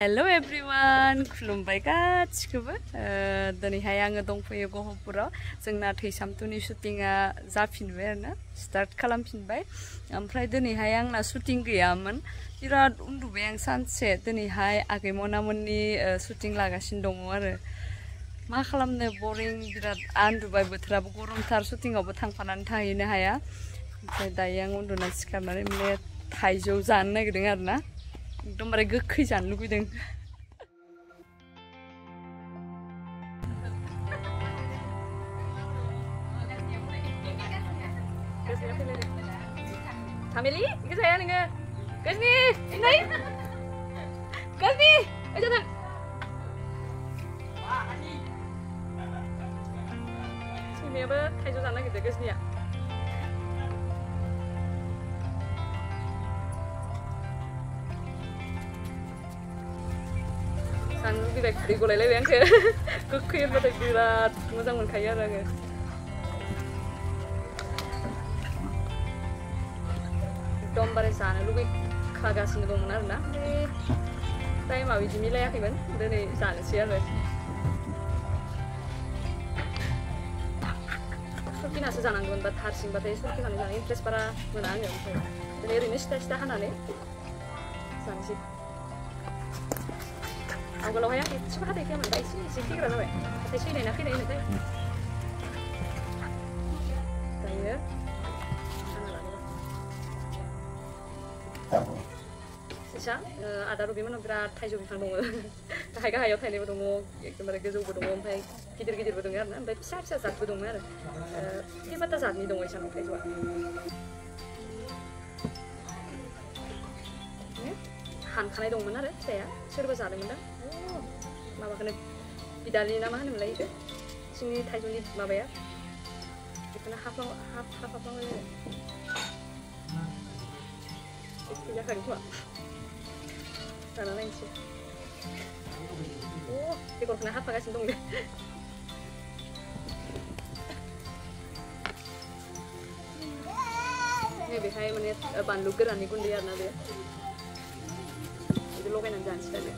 Hello everyone, खुलुमबाय गासिखौबो दिनैहाय आङो दंफैयो गहपुराव जोंना थैसामथुनि शुटिंआ जाफिनबाय आरोना स्टार्ट खालामफिनबाय ओमफ्राय दिनैहाय आंना शुटिं गैयामोन बिराद उन्दुबाय आं सानसे दिनैहाय आगै मनामोननि शुटिं लागासिनो दङ आरो मा खालामनो बरिं बिराद आन्दुबाय बोथोराबो गरमथार शुटिंआवबो थांफानानै थाहैनो हाया ओमफ्राय दायो आं उन्दुनानै सिखारनानै माने थाइजौ जानो नागिरदों आरोना एकदमबारे गोखै जानो लुगैदों Family, ikut saya nengah. Kesni, ini. Kesni, ayo datang. Sini apa? Taiju sana kita kesni ya. Sang birak beri golai lagi yang ke kekir pada birat, macam mana kaya orang. Dombar sana lu kagak sini dong benar na, tapi mau biji milih ya kan, dari sana sih ada. Tapi nasi sana gue buat harsing buat itu kita nih sana interest para menang ya, jadi ini sih hana nih, sana sih. Aku kalau kayak itu suka hati dia mentai sih kira apa, hati sih nih ini teh. Kayak Sisa, ada rubi mana berat taiju bifang dong, kayak hayat hayat dong, kemarin keju dong, sampai gidir dong ya, sampai besar zat dong ya, kita batas zat nih dong ya sama taiju. Han kanai dong mana saya, serba zat mana, mama kena bidali nama mana mulai itu, sini taiju nih mama ya, kita nak apa ya. Tidak kali gua, sana lain sih. Oh, di korban apa kasih dong deh. Ini biasanya menit bandu geran nih kundiar nanti. Itu lo kan jangan sekali.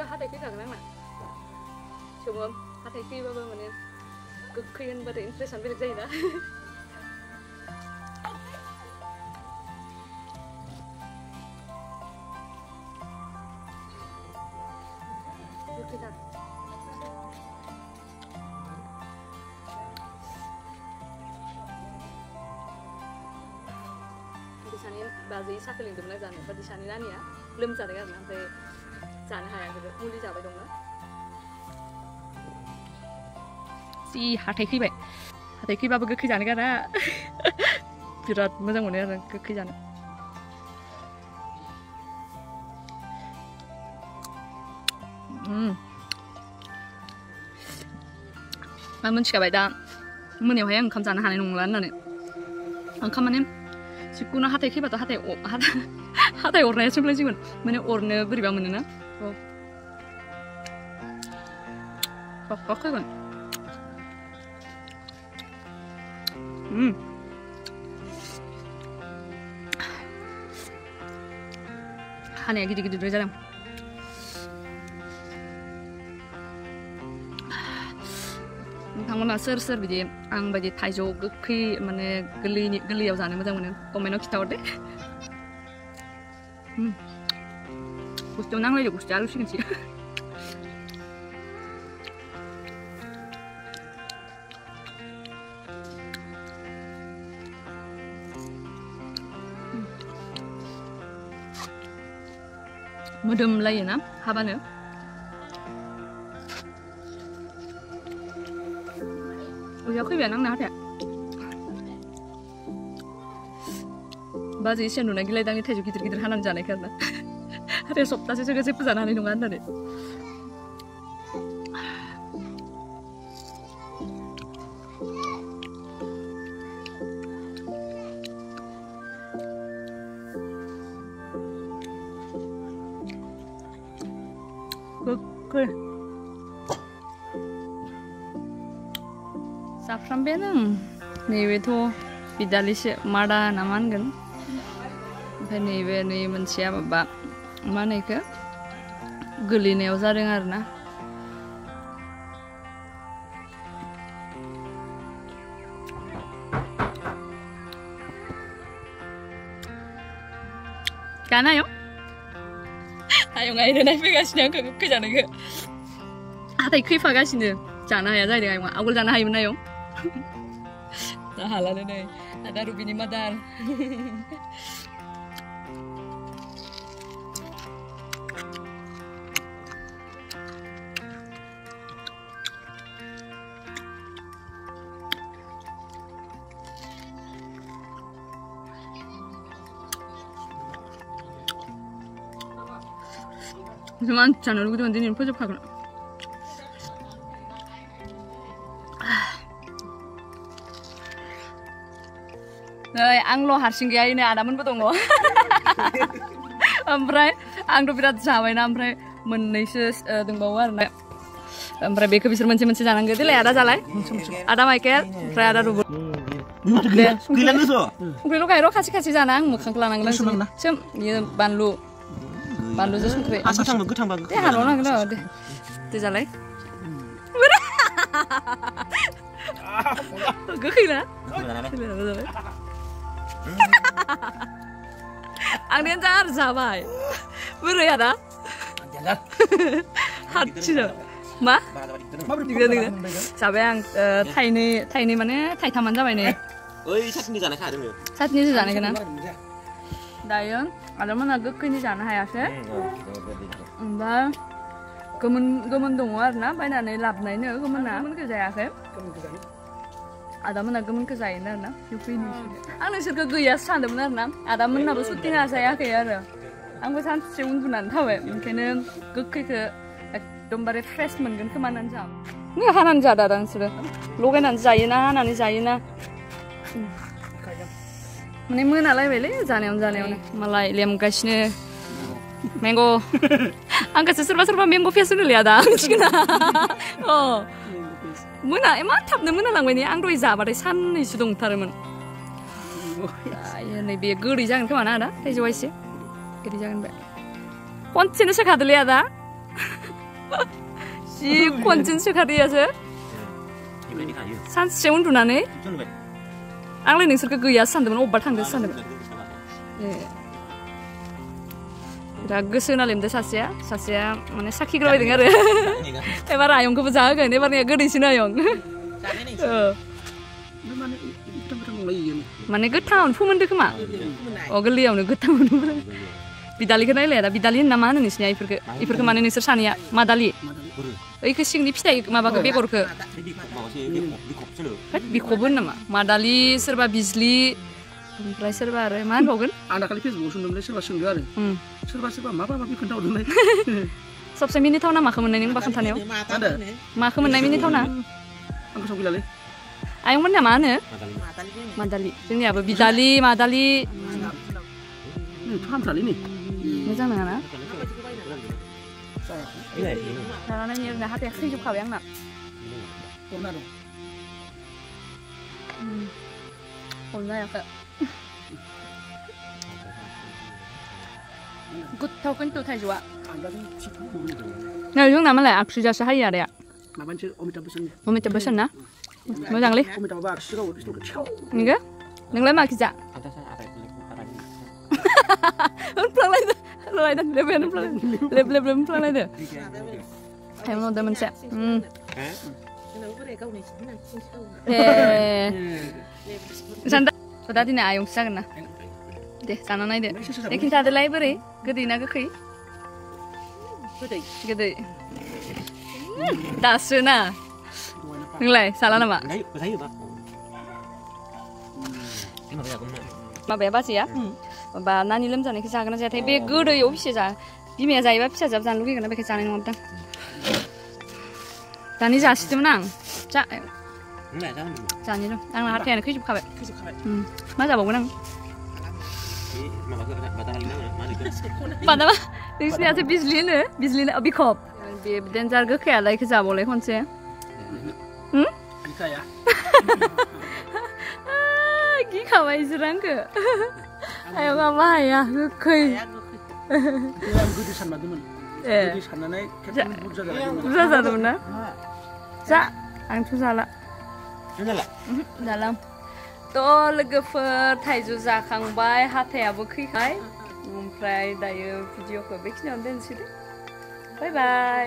Hati kita kan mana? Coba hati kita apa mana? Kekayaan pada interest sampai jadi dah. Kita. Di sana bazai satu lingkup mana jangan, di sana ni ya, belum cari kan sampai sana hayang gitu, mulai capai dong lah. Si hatai kiba bagus kerjaan karena berat macam mana orang kerjaan. Namun jika baiknya, mana hayang kamu sana hayang nunggulan nane, kamu mana, sikuna hatai kiba tuh hatai orangnya cuma lagi mana orangnya beribang mana na. Kok kan? Hanya gitu dulu jalan. Tangan ser biji, ang biji taiju geki mana geli aja nih macam mana? Komen kita udah. Gusto nang lagi gusto alu sih kan sih. Mudum lagi na, habane. Udah aku biar nang nade. Bazi sih nuna gila dangi taiju gitir hanan jane karena. Ada sopta sih juga sih pesan ane nungan tadi. गोखै जाफ्रामबायानो आं नैबेथ' बिदालिसो मादा ना मा होनगोन ओमफ्राय नैबे नै मोनसेया माबा मा होनो इखो गोलैनायाव जादों आरोना 가나요? 아용 아이를 날빼가시냐 그거 크잖아 그 아다 이 크이파 가시는 자나야 자이가 아용 아굴 자나 하이나요? 나 할라네 ada rubini madar Cuman channel gue tuh nanti pojok pakai. Ang lo harsing gaya ini ada men betul nggak? Amprai, ang tuh berat sama ini amprai menisus tunggu warna. Amprai beka bisa menci jangan gitu lah ada jalan. Ada Michael, amprai ada Ruben. Kilan itu? Kilan kayak ro kasih jangan, muka kelanang lang. Sem, ini banlu. Banlu justru kue. Asal sang begut sang bagus. Deh halo nang lo deh. Tuh jalan. Gue kira. Ang dia jangan sabai. Beru ya dah. Hati loh. Ma? Tiga. Sabai yang Thai mana? Thai taman sabai nih. Oi, saat ini jangan kah dulu? Saat ini jangan kena. Dayon, ada mana gue kini jangan hayas ya? Mbak, kemen dong warna, banyak nih lap nih nih, kemen kerja ya? Ada mana kemen kerja ini na? Yupini. Ang nasi kerja sih ada benar na? Ada mana bos syuting saya kayak ang bos han cium tunan tahu ya? Mungkin gue ke dombare fresh mungkin kemana jam? Nggak hanan jada dan sudah. Logan nan jayina, hanan jayina. Mana mana lah beli, jangan nih, malah liam kasihnya mango, angkat serba mango face dulu ya dah, cina, oh, mana emang tap nih mana lang ini, angkoi zabar san isu dong taruman, ya nih biar gurih jangan kemana ada, tadi jauh sih, gurih jangan be, konsen sih kadal ya dah, si konsen sih kadal ya sih, san seun tuh nane. Ang lain yang serka gaya sandemen obat hang desa sandemen. Ragu senalim desa sasia mana sakit kalau dengar ya. Ebar ayam kau berjaga kan, ebar ni gede sih ayam. Mana gede tahun, fuman dek mak. Oh geli ayam gede tahun. Bidali kan ayam ada bidali nama mana nih sih ifur ke mana nih sersania madali. Iku sing di pista maba ke bekor ke. Bikobun nama, madali serba bisli, price serba ada, mana bogun? Anak kali Facebook sundum le serba sundum ada. Serba maba kau tahu dulu. Sabse mini tahu nama kemen ini bahkan tanya. Ada. Mak kemen ini tahu nama. Angkat sambil lale. Ayam mana mana? Madali. Ini apa? Bidali, madali. Ini paham sekali ini. Macam mana? Karena ni dah hati aku juga yang nak. Pernah dong. Pernah ya kak. Good tahu kan tu Thai juga. Nah, yung nama lah aku sudah sehari ada ya. Nama cik Omita Besan. Omita Besan na? Macam ni? Omita Bar, sirau itu kecil. Ni ke? Neng lama kerja. Ada saya ada Pelan lagi tu. Pelan lagi tu. Lebih pelan lagi tu. Em lo dah mencet. Sanda. Sudah di ni ayung sah kena. Deh, sana naik deh. Lekin tak ada lagi beri. Gede nak kaki. Gede. Dah sena. Nilai salah nama. Ma beba sih ya. Ba nani lem jane kisah kena jadi be gede yo bisa jah. Bimi aja iba bisa jab jan luki kena be kisah ni ngomong. Tani jah sih menang. Cak. Jangan itu. Ang hati anak kicip kabe. Masa bawa nang. Mana mah? Di sini ada bisli ni, bisli ni abi kop. बे डेन्जार गोखायालाय इखो जाबावलाय खनसे गैखाया गिखाबाय इसोर आंखो आयौ माबा हाया गोखै आं गोदै सानमारदोंमोन ए गोदै साननानै खेबसेनो बुरजा जादोंमोन बुरजा जादोंमोन ना जा आंथ' जाला जाला जाला थ' लोगोफोर थाइजौ जाखांबाय हाथायाबो खैखाय ओमफ्राय दायो भिडिअखौ बेखिनियावनो दोनसै दे बाय बाय